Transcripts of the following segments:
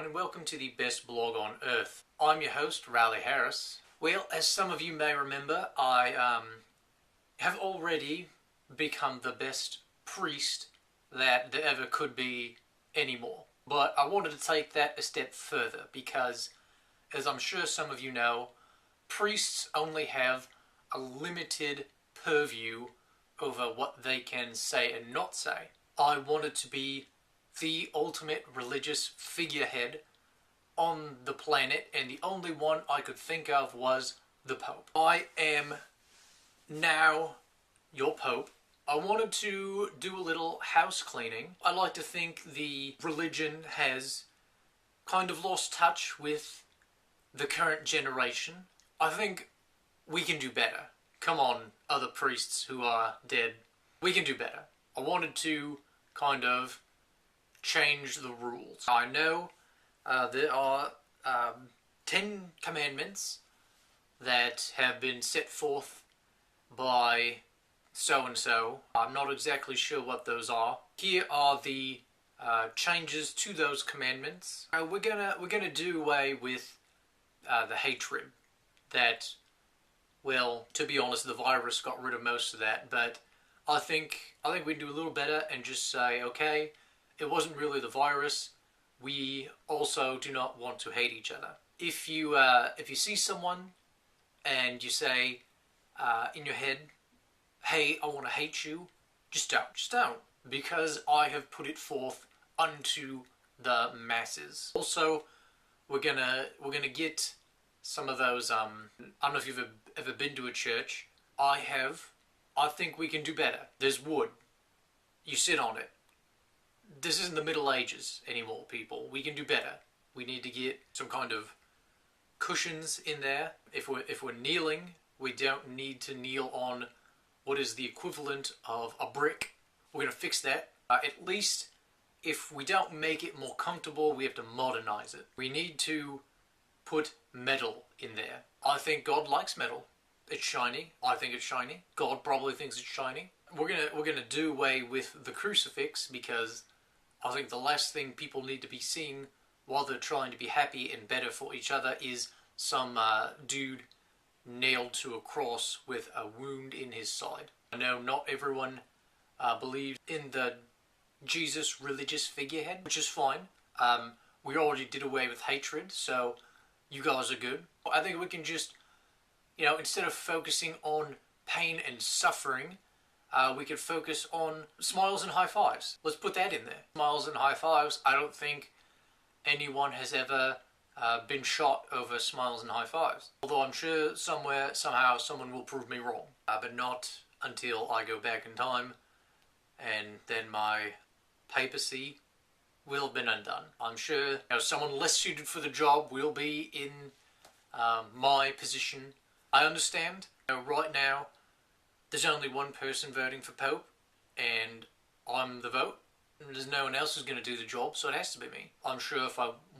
everyone, and welcome to the best blog on earth. I'm your host, Riley Harris. Well, as some of you may remember, I have already become the best priest that there ever could be anymore. But I wanted to take that a step further because, as I'm sure some of you know, priests only have a limited purview over what they can say and not say. I wanted to be the ultimate religious figurehead on the planet, and the only one I could think of was the Pope. I am now your Pope. I wanted to do a little house cleaning. I like to think the religion has kind of lost touch with the current generation. I think we can do better. Come on, other priests who are dead. We can do better. I wanted to kind of change the rules. I know there are 10 commandments that have been set forth by so-and-so. I'm not exactly sure what those are. Here are the changes to those commandments. We're gonna do away with the hatred that, well, to be honest, the virus got rid of most of that, but I think we can do a little better and just say, okay, it wasn't really the virus. We also do not want to hate each other. If you see someone and you say in your head, hey, I want to hate you, just don't, because I have put it forth unto the masses. Also, we're gonna get some of those. I don't know if you've ever been to a church. I have. I think we can do better. There's wood. You sit on it. This isn't the Middle Ages anymore, people. We can do better. We need to get some kind of cushions in there. If we're kneeling, we don't need to kneel on what is the equivalent of a brick. We're going to fix that. At least if we don't make it more comfortable, we have to modernize it. We need to put metal in there. I think God likes metal. It's shiny. I think it's shiny. God probably thinks it's shiny. We're gonna do away with the crucifix because I think the last thing people need to be seeing while they're trying to be happy and better for each other is some dude nailed to a cross with a wound in his side. I know not everyone believes in the Jesus religious figurehead, which is fine. We already did away with hatred, so you guys are good. I think we can just, instead of focusing on pain and suffering, we could focus on smiles and high fives. Let's put that in there. Smiles and high fives. I don't think anyone has ever been shot over smiles and high fives. Although I'm sure somehow, someone will prove me wrong. But not until I go back in time, and then my papacy will have been undone. I'm sure someone less suited for the job will be in my position. I understand. Right now, there's only one person voting for Pope, and I'm the vote. And there's no one else who's going to do the job, so it has to be me. I'm sure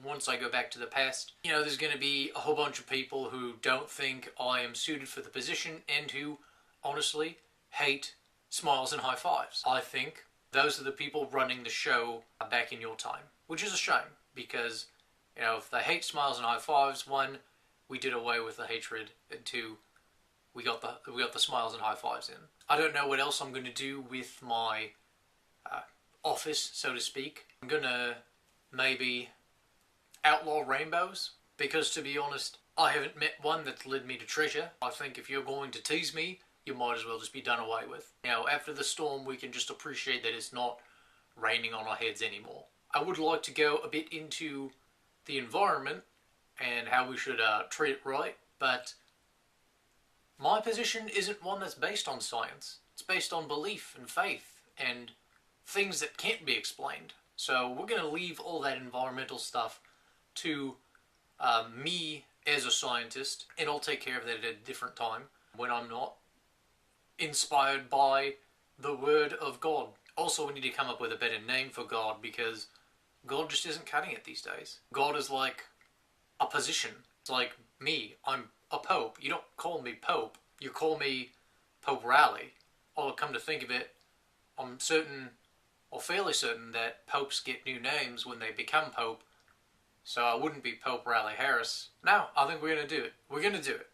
once I go back to the past, there's going to be a whole bunch of people who don't think I am suited for the position and who, honestly, hate smiles and high fives. I think those are the people running the show back in your time, which is a shame because, if they hate smiles and high fives, one, we did away with the hatred, and two, we got the smiles and high fives in. I don't know what else I'm going to do with my office, so to speak. I'm going to maybe outlaw rainbows, because to be honest, I haven't met one that's led me to treasure. I think if you're going to tease me, you might as well just be done away with. After the storm, we can just appreciate that it's not raining on our heads anymore. I would like to go a bit into the environment and how we should treat it right, but my position isn't one that's based on science. It's based on belief and faith and things that can't be explained. So we're going to leave all that environmental stuff to me as a scientist, and I'll take care of that at a different time when I'm not inspired by the word of God. Also, we need to come up with a better name for God because God just isn't cutting it these days. God is like a position. It's like me. I'm a pope. You don't call me Pope. You call me Pope Riley. Or come to think of it, I'm certain, or fairly certain, that popes get new names when they become pope, so I wouldn't be Pope Riley Harris. No, I think we're going to do it. We're going to do it.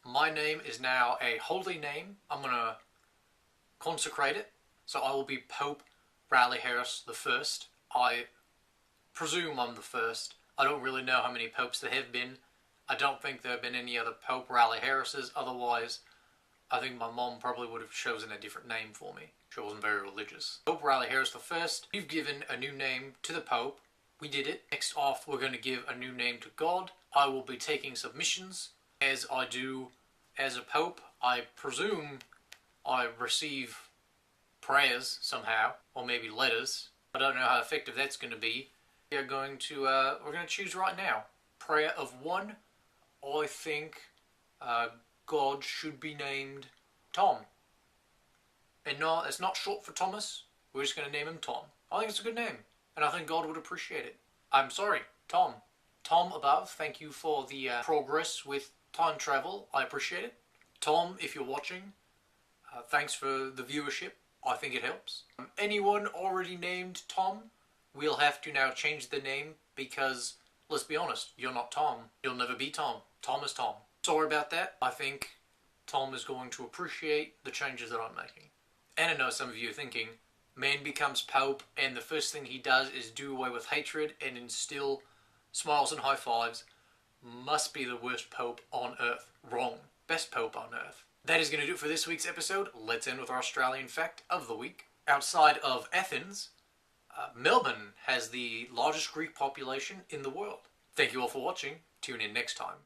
My name is now a holy name. I'm going to consecrate it. So I will be Pope Riley Harris the First. I presume I'm the first. I don't really know how many popes there have been. I don't think there have been any other Pope Riley Harrises. Otherwise, I think my mom probably would have chosen a different name for me. She wasn't very religious. Pope Riley Harris the First. We've given a new name to the Pope. We did it. Next off, we're going to give a new name to God. I will be taking submissions, as I do as a Pope. I presume I receive prayers somehow, or maybe letters. I don't know how effective that's going to be. We're going to choose right now. Prayer of one. I think God should be named Tom. And no, it's not short for Thomas. We're just going to name him Tom. I think it's a good name, and I think God would appreciate it. I'm sorry, Tom. Tom above, thank you for the progress with time travel. I appreciate it. Tom, if you're watching, thanks for the viewership. I think it helps. Anyone already named Tom, we'll have to now change the name because, let's be honest, you're not Tom. You'll never be Tom. Tom is Tom. Sorry about that. I think Tom is going to appreciate the changes that I'm making. And I know some of you are thinking, man becomes Pope and the first thing he does is do away with hatred and instill smiles and high fives. Must be the worst Pope on earth. Wrong. Best Pope on earth. That is going to do it for this week's episode. Let's end with our Australian fact of the week. Outside of Athens, Melbourne has the largest Greek population in the world. Thank you all for watching. Tune in next time.